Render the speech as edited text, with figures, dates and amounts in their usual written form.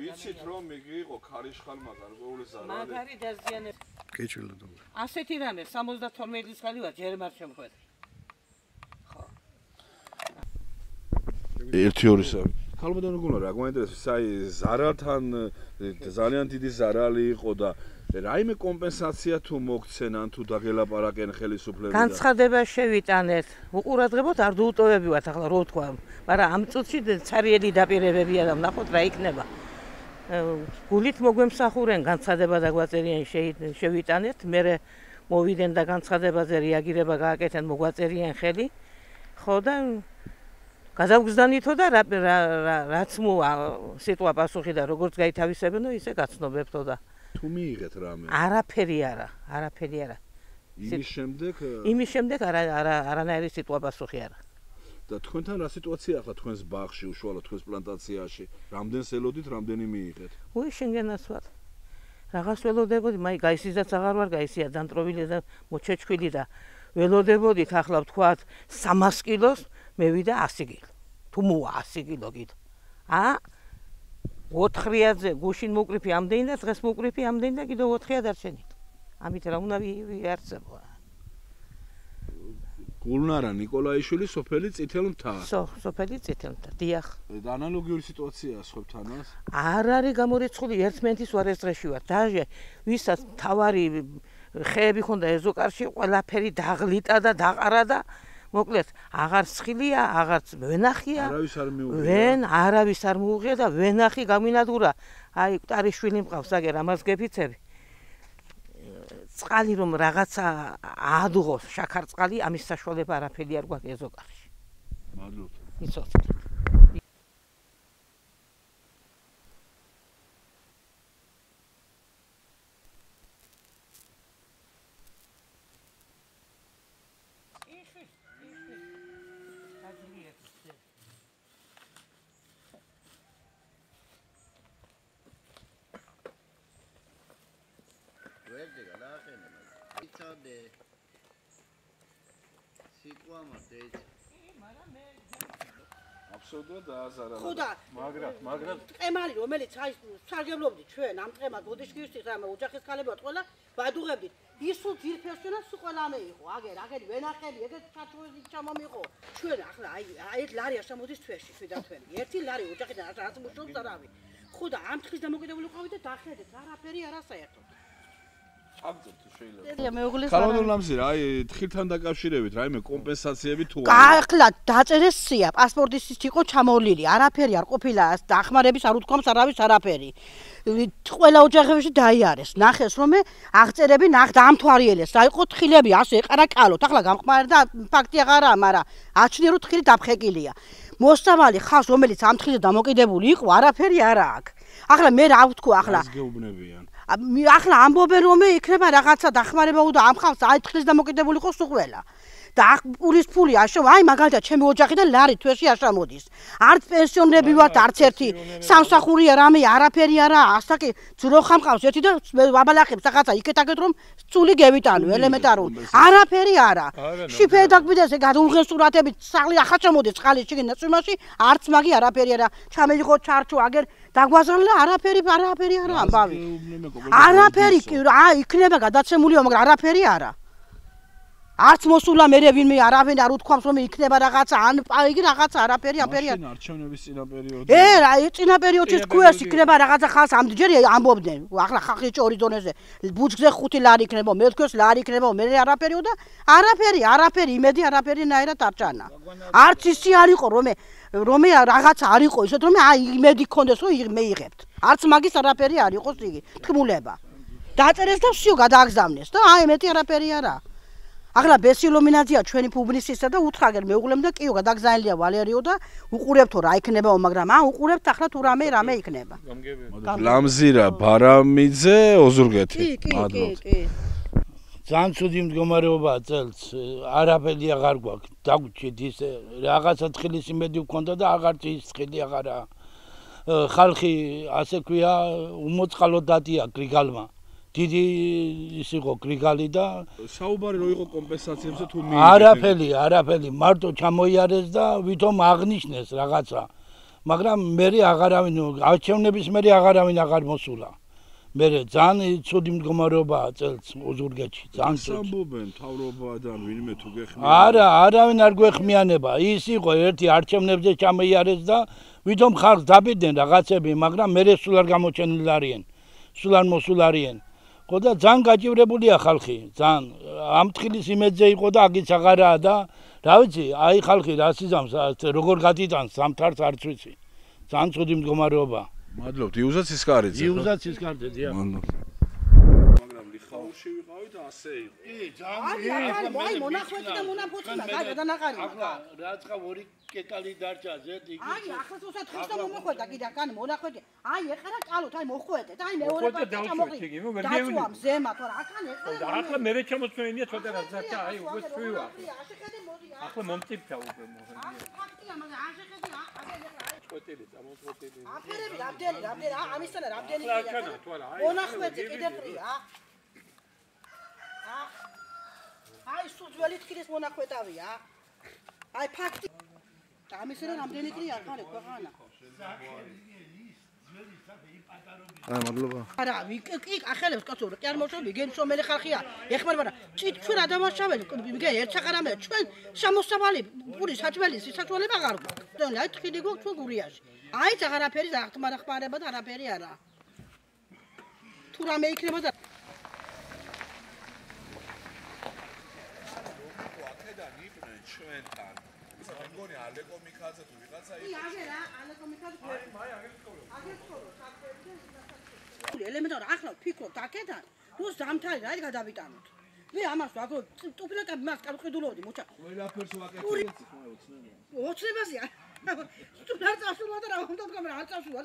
ვიცით რომ იგი იყო ქარიშხალმა გარკვეული ზარალი. მაგარი დაზიანება. კეჩილო. ასეთი რამე 72 წლის ხალხი ვარ ჯერ მარ შემხვედი. ხო. 1-2 საათი. ხალხმოდან როგორ რა გვაინტერესებს, აი ზარალთან ძალიან დიდი ზარალი იყო და რაიმე კომპენსაცია თუ მოგცენ ან თუ დაგელაპარაკენ ხელისუფლებიდან. განცხადება შევიტანეთ. უყურადღებოთ არ დუუტოვებივათ ახლა რო თქვა, მაგრამ ამ წუთში ცარიელი დაპირებებია და ნახოთ რა იქნება. გულით მოგვემსახურენ განცხადება დაგვაწერიან შევიტანეთ, მე მოვიდენ და განცხადებაზე რეაგირება გააკეთენ მოგვაწერიან ხელი. ხო და გადავგზავნითო და რაც სიტყვა პასუხი და როგორც გაითავისებინო ისე გაცნობებთო და თუ მიიღეთ რამე? არაფერი არა. იმის შემდეგ არანაირი სიტყვა პასუხი არა. და თქვენთან რა სიტუაცია ახლა თქვენს ბაღში, უშუალოდ თქვენს პლანტაციაში? რამდენს ელოდით, რამდენი მიიღეთ? შენგენას ვარ. რაღაც ველოდებოდი, მაი გაისიზაც აღარ ვარ, გაისია დამტროვილი და მოჩეჩქვილი და ველოდებოდით ახლა ვთქვათ 300 კილოს, მევიდა 100 კილო. თუ მოვა 100 კილო კიდე. 4-ზე გუშინ მოკრიფი ამდენი და დღეს მოკრიფი ამდენი და კიდევ 4-ია დარჩენილი. ამით რა უნდა ვიარსებო. გულნარა ნიკოლაიშვილი სოფელი წითელ მთა. სოფელი წითელ მთა. დიახ. ანალოგიური სიტუაციაა სხვებთანაც? არ არის გამორიცხული ერთმენტის ვარ ეს დღეში ვარ. დაჟე ვისაც თავარი ხეები ხონდა ეზოკარში ყველაფერი დაღლიტა და დაყარა და მოკლედ აღარ სხილია, აღარც ვენახია. არავის არ მიუღია. არავის არ მიუღია და ვენახი გამინადგურა. აი მტარიშვილი მყავს აგერ ამას გეფიცები. წყალი რომ რაღაცა აადუღოს შაქარწყალი, ამის საშუალება არაფერი არ გვაქვს ეზოკარში. მადლობთ. იცოდეთ. აბსოლუტურად დააზარალა. ხო და მაგრამ ტყემალი რომელიც აი სარგებლობდით ჩვენ ამ ტყემად ბოდიშკირში რამე ოჯახის ქალებად ყველა ვადუღებდით. ისუ ძირფესშენაც სულ ყველა ამე იყო. აგერ ვენახები, ეგეთ ჩაჩვედი ჩამომიყო. ჩვენ ახლა აი ლარია შემოდის თვეში თვითონ. ერთი ლარი ოჯახიდან რაც მუშაობს არავი. ხო და ამ თხრის დამოკიდებული ვიყავით და დახედეთ, არაფერი არა საერთოდ. აგდოთ შეიძლება. ხალხურ ლამზი რა, აი თხილთან დაკავშირებით რაიმე კომპენსაციები თუ ახლა დაწერეს სია, პასპორტის იყო ჩამოვლილი, არაფერი არ ყოფილა, დახმარების არ უთქვამს არავის არაფერი. ყველა ოჯახებში დაიარეს, ნახეს რომ აღწერები დაამთვალიერეს, რა იყო თხილები, ასე ეყარა კალოთ. ახლა გამყმარდა ფაქტი აღარაა, მაგრამ აჩნია რომ თხილი დაფხეკილია. მოსწამალი ხალხს რომელიც ამ თხილზე დამოკიდებული იყო, არაფერი არა აქვს. ახლა მე რა ვთქვა ახლა? გეუბნებიან. ახლა ამბობენ რომ იქნება რაღაცა დახმარება უნდა ამ ხალხს აი თხრის დამოკიდებული იყოს უყველა. და პურის ფული აშო, აი მაგალითად ჩემი ოჯახიდან ლარი თვეში არ შემოდის. არც პენსიონერები ვართ, არც ერთი სამსახურია რამე არაფერი არა, ასაკი ძროხა მყავს ერთი და ვაბალახებს რაღაცა იქეთ-აქეთ რომ წული გევიტანო, ელემენტარული. არაფერი არა. შიფედაგბიდეს გადაუღენ სურათებით, საღლი ახლა შემოდის წყალი შიგნით ნაცვიმაში, არც მაგი არაფერი არა. ჩამეიღო ჩარჩო აგერ დაგვაზარდა არაფერი არა ამბავი. არაფერი იქნება გადაცემულიო, მაგრამ არაფერი არა. არც მოსულა მერე ვინმე არავინ არ უთქვამს რომ იქნება რაღაცა ან იგი რაღაცა არაფერი აფერია. მაშინ არჩევნების წინა პერიოდში. რა წინა პერიოდში თქვეს იქნება რაღაცა ხალხს ამდჯერ ამბობდნენ. ახლა ხალხი ჭორი დონეზე ბუჯგზე 5 ლარი იქნება, მე თქვეს ლარი იქნება, მე არაფერიო და არაფერი იმედი არაფერი ნაირად არ ჩანა. არც ისი არ იყო რომ რაღაცა არ იყო ისეთ რომ იმედი გქონდეს რომ მეიღებთ. არც მაგის არაფერი არ იყოს იგი თქმულება. დაწერეს და всё გადააგზავნეს და მეტი არაფერი არა. ახლა ბესილომინაცია ჩვენი პუბლიცისტა და უთხრაგერ მეუღლემ და კიო გადაგზავნილია ვალერიო და უყურებთო რა იქნებაო, მაგრამ უყურებთ ახლა თუ რამე იქნება. ლამზირა ბარამიძე ოზურგეთი. მადლობთ. ძალიან ცუდი მდგომარეობაა წელს, არაფერი აღარ გვაქვს, დაგვჭირთ ისე რაღაცა თხილის იმედი ვქონდა და აღარც ის თხილი აღარაა. ხალხი ასე ქვია უმოწყალო დადია გრიგალმა. დიდი ის იყო გრიგალი და საუბარი რო იყო კომპენსაციებზე თუ მიიღეთ. არაფერი, მარტო ჩამოიარეს და ვითომ აღნიშნეს რაღაცა. მაგრამ მე აღარავინ არჩევნების მე აღარავინ აღარ მოსულა. მე ძალიან ცუდი მდგომარეობაა წელს ოზურგეთში, ძალიან ცუდი. სამბობენ თავრობადან ვინმე თუ გეხმიან. არა, არავინ არ გვეხმიანება. ის იყო ერთი არჩევნებზე ჩამეიარეს და ვითომ ხალხს დაბიდნენ რაღაცები, მაგრამ მე სულ არ გამოჩენილ არიან. სულ არ მოსულ არიან. ხო და ძალიან გაჭირებულია ხალხი, ძალიან. ამ თხილის იმედზე იყო და აგიც აღარაა და რა ვიცი, აი ხალხი რა სიზამს როგორ გადიტანს სამთარს არც ვიცი. ძალიან ცუდი მდგომარეობაა. მადლობთ, იუზაც ისკარიძე. იუზაც ისკარიძე, დიახ. მაგრამ ლიხაუში ვიყავით ასე იყო. კი, ძალიან. აი მონახვეთი და მონაფოთი მაგა გადანაყარი. ახლა რაცა ორი კეტალი დარჩა ზედ იგი. აი ახლა 24 და მომეხვედა კიდე კანი მონახვეთი. აი ეხარა კალოთ, აი მოხვედეთ. აი მეორე პარტია ჩამოყრი. დაწვამ ზემა თორე აქან ეხარა. ახლა მე ჩემოსვენია ცოტა რაღაცა აი უკვე სვივა. ახლა მომწიფდა უკვე მოხდა. ფაქტია, მაგრამ არ შეხედი ჭოტილი წამოწოტილი. აფერები რამდენი ამისთანა რამდენი ახლა თვალა აი მონახვეთი კიდე ფრია. აი სულ ძველი თქილის მონახვეტავია. აი ფაქტი. ამისთანა რამდენი კრია ახალი ქვეყანა. აი მადლობა. არა, კი ახალებს კაცო, კი არ მოშობი, გენ შომელი ხალხია. ეხმარ მაგრამ ჩვენ ადამიანშაველი, მიგე ერთხარამე ჩვენ შემოსავალი პური საჭველი სიცოცხლება აღარ გვაქვს. აი თქიდი გვაქვს ჩვენ გურიაში. აი აღარაფერი აღთმარახმარება და არაფერი არა. თუ რამე იქნება და აქედან იყვნენ ჩვენთან. მგონი ალეკო მიქაძე თუ ვიღაცა იყო. აგერა, ალეკო მიქაძე. აი აგერ ცხოვრო, ელემენტარ ახლა ფიქრობთ აქედან რო ზამთარი რა გადავიტანოთ მე ამას ვაგო ტუფილაკები მას გავყიდულობდი მოჩა ყველაფერს ვაკეთებთ ხმა ოცნება ოცნებაზეა თუ არ წასულა და რა უნდა თქვა მე არ წასულა